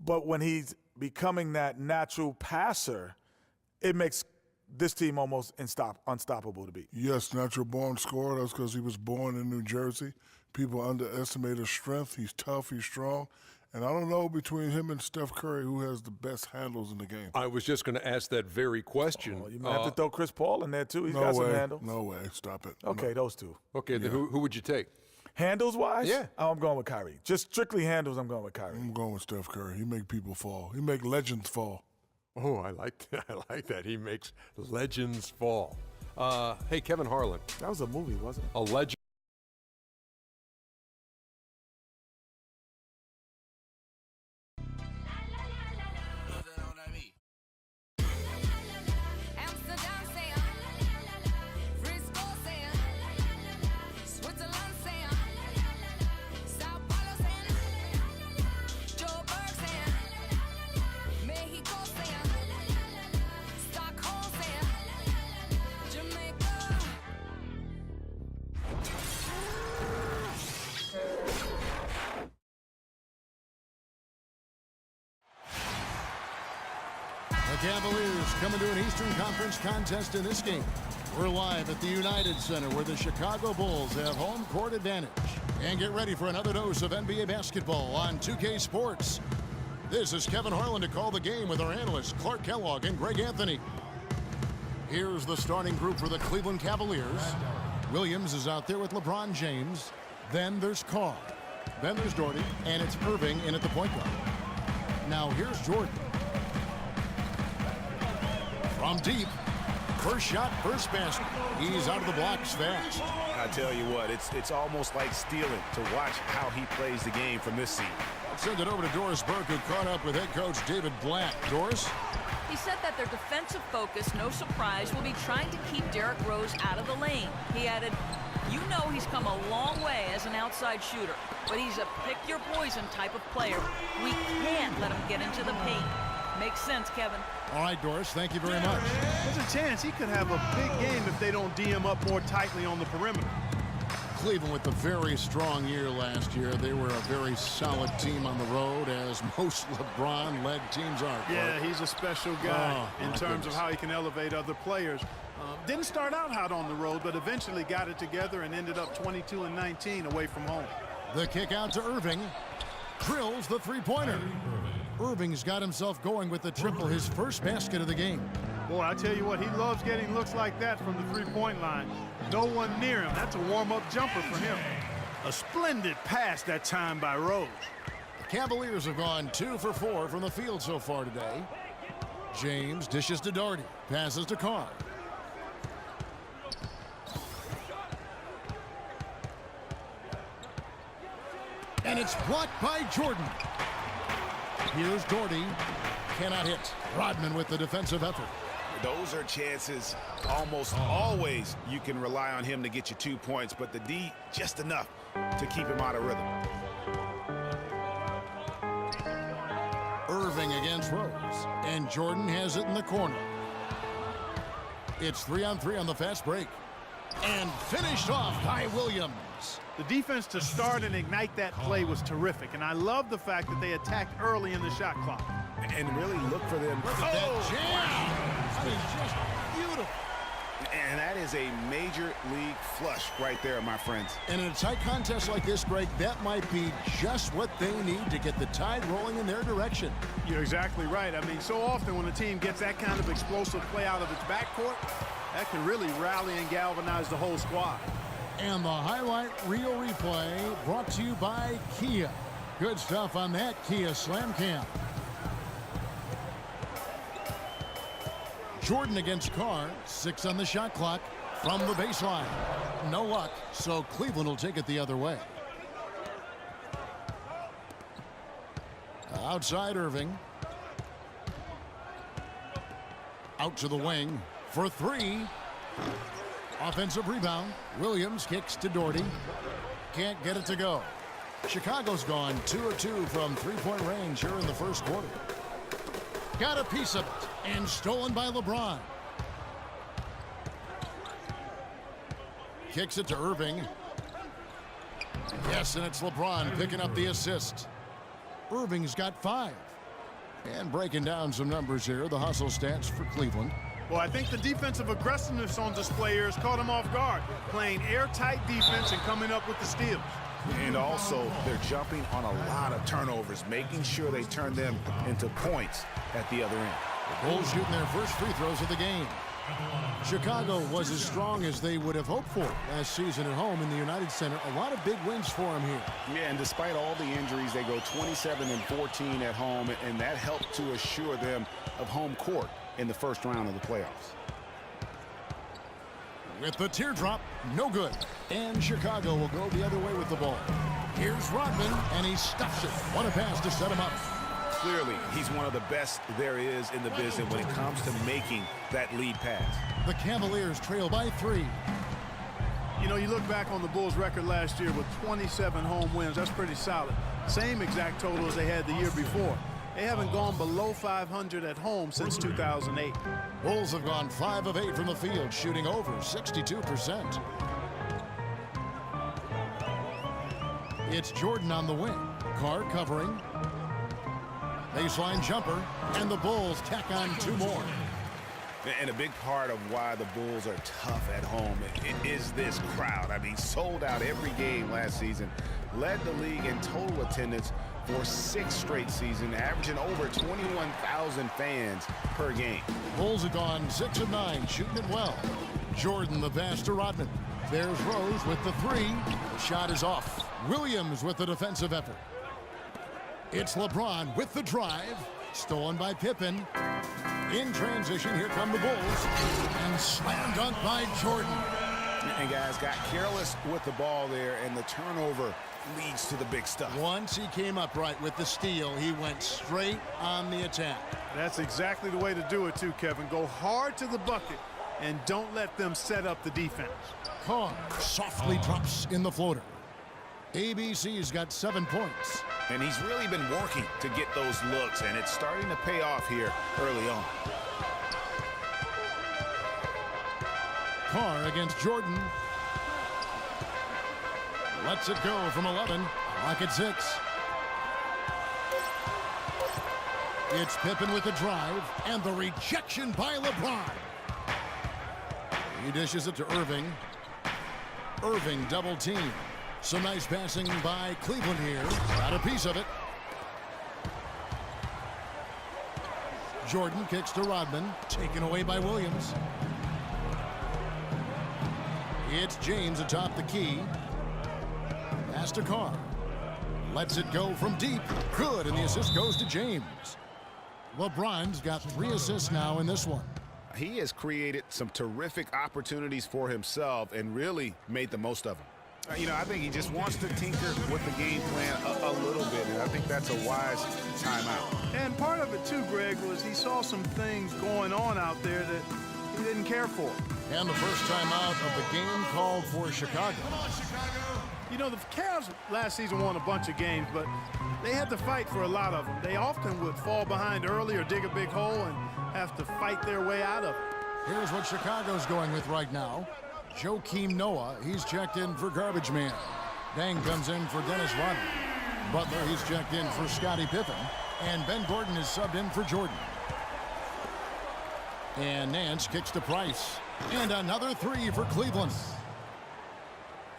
But when he's becoming that natural passer, it makes this team almost unstoppable to beat. Yes, natural born scorer. That's because he was born in New Jersey. People underestimate his strength. He's tough. He's strong. And I don't know between him and Steph Curry who has the best handles in the game. I was just going to ask that very question. Oh, you might have to throw Chris Paul in there, too. He's no got way. some handles. No way. Stop it. Okay, those two. Okay, then who would you take? Handles-wise? Yeah. Oh, I'm going with Kyrie. Just strictly handles, I'm going with Kyrie. I'm going with Steph Curry. He make people fall. He make legends fall. Oh, I like that. I like that. He makes legends fall. Hey, Kevin Harlan. That was a movie, wasn't it? A legend. The Cavaliers coming to an Eastern Conference contest in this game. We're live at the United Center where the Chicago Bulls have home court advantage. And get ready for another dose of NBA basketball on 2K Sports. This is Kevin Harlan to call the game with our analysts Clark Kellogg and Greg Anthony. Here's the starting group for the Cleveland Cavaliers. Williams is out there with LeBron James. Then there's Carr. Then there's Doherty. And it's Irving in at the point guard. Now here's Jordan. From deep. First shot, first basket. He's out of the blocks fast. I tell you what, it's almost like stealing to watch how he plays the game from this seat. Send it over to Doris Burke, who caught up with head coach David Blatt. Doris? He said that their defensive focus, no surprise, will be trying to keep Derrick Rose out of the lane. He added, you know he's come a long way as an outside shooter, but he's a pick-your-poison type of player. We can't let him get into the paint. Makes sense, Kevin. All right, Doris, thank you very much. There's a chance he could have a big game if they don't D him up more tightly on the perimeter. Cleveland with a very strong year last year. They were a very solid team on the road, as most LeBron-led teams are. Yeah, he's a special guy in terms of how he can elevate other players. Didn't start out hot on the road, but eventually got it together and ended up 22-19 away from home. The kick out to Irving. Drills the three-pointer. Irving's got himself going with the triple, his first basket of the game. Boy, I tell you what, he loves getting looks like that from the three-point line. No one near him. That's a warm-up jumper for him. A splendid pass that time by Rose. The Cavaliers have gone 2 for 4 from the field so far today. James dishes to Doherty, passes to Carr. And it's blocked by Jordan. Here's Doherty. Cannot hit. Rodman with the defensive effort. Those are chances almost always you can rely on him to get you 2 points, but the D just enough to keep him out of rhythm. Irving against Rose. And Jordan has it in the corner. It's 3-on-3 on the fast break. And finished off by Williams. The defense to start and ignite that play was terrific, and I love the fact that they attacked early in the shot clock. And really look for them. Look at that jam! That is just beautiful. And that is a major league flush right there, my friends. And in a tight contest like this, Greg, that might be just what they need to get the tide rolling in their direction. You're exactly right. I mean, so often when a team gets that kind of explosive play out of its backcourt, that can really rally and galvanize the whole squad. And the highlight reel replay brought to you by Kia. Good stuff on that Kia Slam Cam. Jordan against Carr, 6 on the shot clock from the baseline. No luck, so Cleveland will take it the other way. Outside Irving. Out to the wing for 3. Offensive rebound. Williams kicks to Doherty. Can't get it to go. Chicago's gone 2 of 2 from three-point range here in the first quarter. Got a piece of it and stolen by LeBron. Kicks it to Irving. Yes, and it's LeBron picking up the assist. Irving's got 5. And breaking down some numbers here, the hustle stats for Cleveland. Well, I think the defensive aggressiveness on display here has caught him off guard, playing airtight defense and coming up with the steals. And also, they're jumping on a lot of turnovers, making sure they turn them into points at the other end. The Bulls shooting their first free throws of the game. Chicago was as strong as they would have hoped for last season at home in the United Center. A lot of big wins for them here. Yeah, and despite all the injuries, they go 27-14 at home, and that helped to assure them of home court in the first round of the playoffs. With the teardrop, no good. And Chicago will go the other way with the ball. Here's Rodman, and he stuffs it. What a pass to set him up. Clearly, he's one of the best there is in the business when it comes to making that lead pass. The Cavaliers trail by 3. You know, you look back on the Bulls' record last year with 27 home wins. That's pretty solid. Same exact total as they had the year before. They haven't gone below 500 at home since 2008. Bulls have gone 5 of 8 from the field, shooting over 62%. It's Jordan on the wing. Carr covering. Baseline jumper, and the Bulls tack on 2 more. And a big part of why the Bulls are tough at home is this crowd. I mean, sold out every game last season, led the league in total attendance for 6 straight seasons, averaging over 21,000 fans per game. Bulls have gone 6 of 9, shooting it well. Jordan the pass to Rodman. There's Rose with the 3. The shot is off. Williams with the defensive effort. It's LeBron with the drive. Stolen by Pippen. In transition, here come the Bulls. And slam dunk by Jordan. And guys got careless with the ball there, and the turnover leads to the big stuff. Once he came upright with the steal, he went straight on the attack. That's exactly the way to do it too, Kevin. Go hard to the bucket and don't let them set up the defense. Carr softly drops in the floater. ABC's got 7 points. And he's really been working to get those looks, and it's starting to pay off here early on. Carr against Jordan. Lets it go from 11. Clock at 6. It's Pippen with the drive, and the rejection by LeBron. He dishes it to Irving. Irving double team. Some nice passing by Cleveland here. Got a piece of it. Jordan kicks to Rodman. Taken away by Williams. It's James atop the key. Pass to Carr. Lets it go from deep. Good, and the assist goes to James. LeBron's got 3 assists now in this one. He has created some terrific opportunities for himself and really made the most of them. You know, I think he just wants to tinker with the game plan a little bit, and I think that's a wise timeout. And part of it too, Greg, was he saw some things going on out there that he didn't care for. And the first time out of the game called for Chicago. You know, the Cavs last season won a bunch of games, but they had to fight for a lot of them. They often would fall behind early or dig a big hole and have to fight their way out of it. Here's what Chicago's going with right now. Joakim Noah, he's checked in for Garbage Man. Dang comes in for Dennis Rodman. Butler, he's checked in for Scottie Pippen. And Ben Gordon is subbed in for Jordan. And Nance kicks to Price. And another 3 for Cleveland.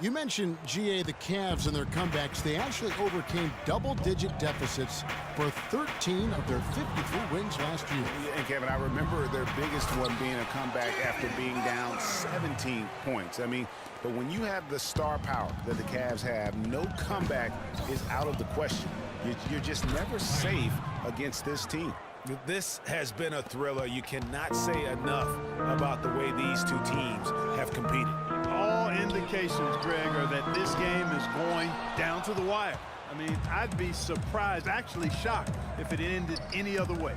You mentioned, GA, the Cavs and their comebacks. They actually overcame double-digit deficits for 13 of their 53 wins last year. And Kevin, I remember their biggest one being a comeback after being down 17 points. I mean, but when you have the star power that the Cavs have, no comeback is out of the question. You're just never safe against this team. This has been a thriller. You cannot say enough about the way these two teams have competed. All indications, Greg, are that this game is going down to the wire. I mean, I'd be surprised, actually shocked, if it ended any other way.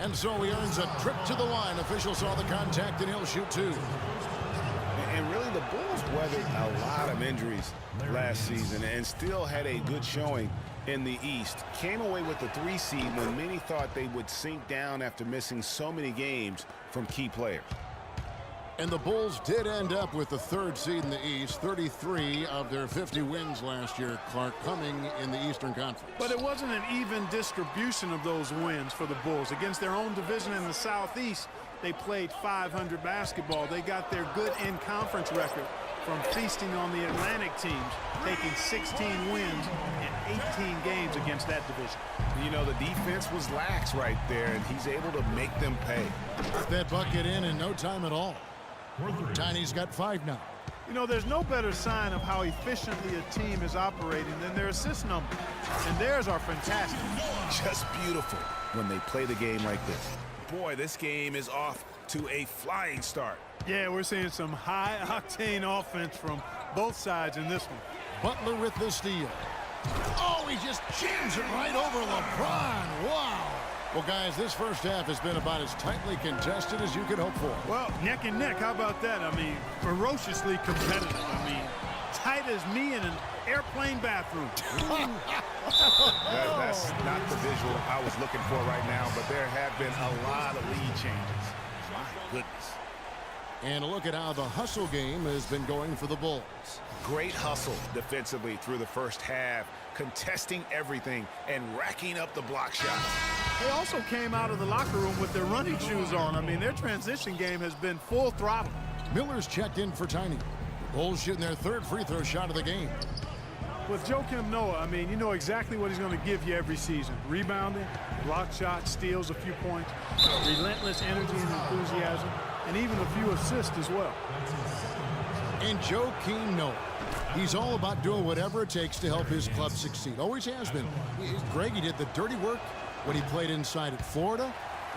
And so he earns a trip to the line. Officials saw the contact, and he'll shoot 2. And really, the Bulls weathered a lot of injuries last season and still had a good showing in the East. Came away with the 3 seed when many thought they would sink down after missing so many games from key players. And the Bulls did end up with the 3rd seed in the East. 33 of their 50 wins last year, Clark, coming in the Eastern Conference. But it wasn't an even distribution of those wins for the Bulls. Against their own division in the Southeast, they played .500 basketball. They got their good in-conference record from feasting on the Atlantic teams, taking 16 wins in 18 games against that division. You know, the defense was lax right there, and he's able to make them pay. Put that bucket in no time at all. Tiny's got 5 now. You know, there's no better sign of how efficiently a team is operating than their assist numbers. And theirs are fantastic. Just beautiful when they play the game like this. Boy, this game is off to a flying start. Yeah, we're seeing some high-octane offense from both sides in this one. Butler with the steal. Oh, he just jams it right over LeBron. Wow. Well, guys, this first half has been about as tightly contested as you could hope for. Well, neck and neck. How about that? I mean, ferociously competitive. I mean, tight as me in an airplane bathroom. That's not the visual I was looking for right now, but there have been a lot of lead changes. My goodness. And a look at how the hustle game has been going for the Bulls. Great hustle defensively through the first half, contesting everything and racking up the block shots. They also came out of the locker room with their running shoes on. I mean, their transition game has been full throttle. Miller's checked in for Tiny. The Bulls shooting their 3rd free throw shot of the game. With Joakim Noah, I mean, you know exactly what he's going to give you every season. Rebounding, block shots, steals a few points, relentless energy and enthusiasm, and even a few assists as well. And Joakim Noah, he's all about doing whatever it takes to help his club succeed. Always has been. Greg, he did the dirty work when he played inside at Florida.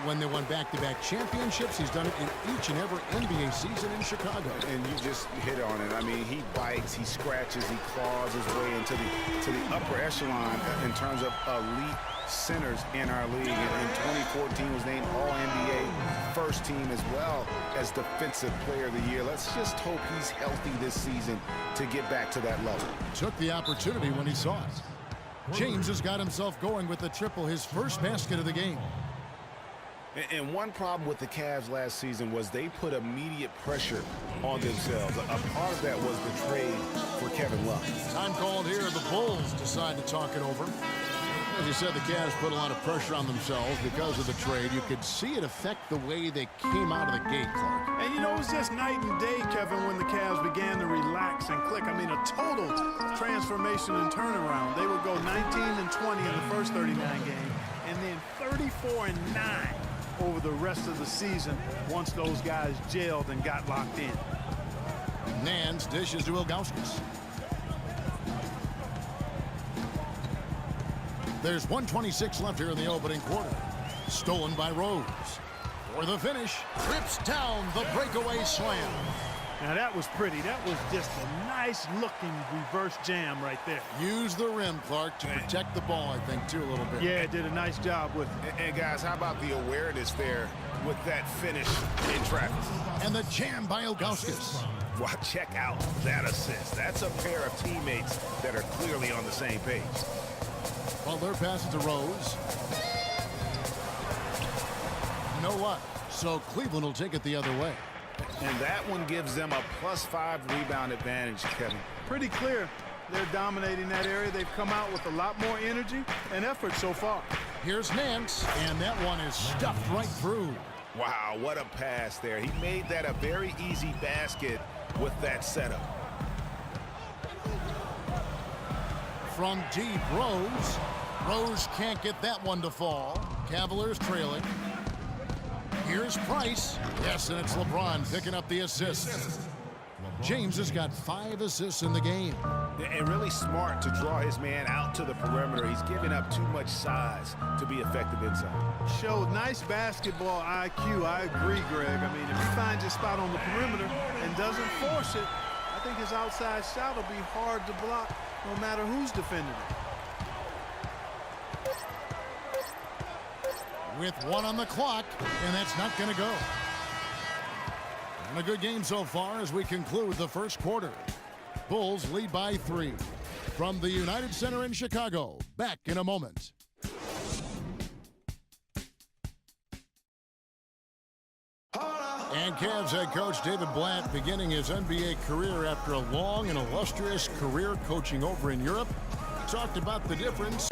When they won back-to-back championships, he's done it in each and every NBA season in Chicago. And you just hit on it. I mean, he bites, he scratches, he claws his way into the upper echelon in terms of elite centers in our league. And in 2014 was named All-NBA first team as well as Defensive Player of the Year. Let's just hope he's healthy this season to get back to that level. Took the opportunity when he saw it. James has got himself going with the triple, his first basket of the game. And one problem with the Cavs last season was they put immediate pressure on themselves. A part of that was the trade for Kevin Love. Time called here. The Bulls decide to talk it over. As you said, the Cavs put a lot of pressure on themselves because of the trade. You could see it affect the way they came out of the gate, Clark. And, you know, it was just night and day, Kevin, when the Cavs began to relax and click. I mean, a total transformation and turnaround. They would go 19-20 in the first 39 games, and then 34-9 over the rest of the season once those guys gelled and got locked in. Nance dishes to Ilgauskas. There's 1:26 left here in the opening quarter. Stolen by Rose. For the finish, trips down the breakaway slam. Now that was pretty. That was just a nice-looking reverse jam right there. Use the rim, Clark, to protect the ball, I think, too, a little bit. Yeah, did a nice job with it. And guys, how about the awareness there with that finish in traffic? And the jam by Ilgauskas. Well, check out that assist. That's a pair of teammates that are clearly on the same page. Butler passes to Rose. You know what? So Cleveland will take it the other way. And that one gives them a +5 rebound advantage, Kevin. Pretty clear. They're dominating that area. They've come out with a lot more energy and effort so far. Here's Nance, and that one is stuffed right through. Wow, what a pass there. He made that a very easy basket with that setup. From deep, Rose. Rose can't get that one to fall. Cavaliers trailing. Here's Price. Yes, and it's LeBron picking up the assist. James has got 5 assists in the game. And really smart to draw his man out to the perimeter. He's giving up too much size to be effective inside. Showed nice basketball IQ. I agree, Greg. I mean, if he finds his spot on the perimeter and doesn't force it, I think his outside shot will be hard to block no matter who's defending it. With 1 on the clock, and that's not going to go. And a good game so far as we conclude the first quarter. Bulls lead by 3. From the United Center in Chicago, back in a moment. And Cavs head coach David Blatt beginning his NBA career after a long and illustrious career coaching over in Europe. Talked about the difference.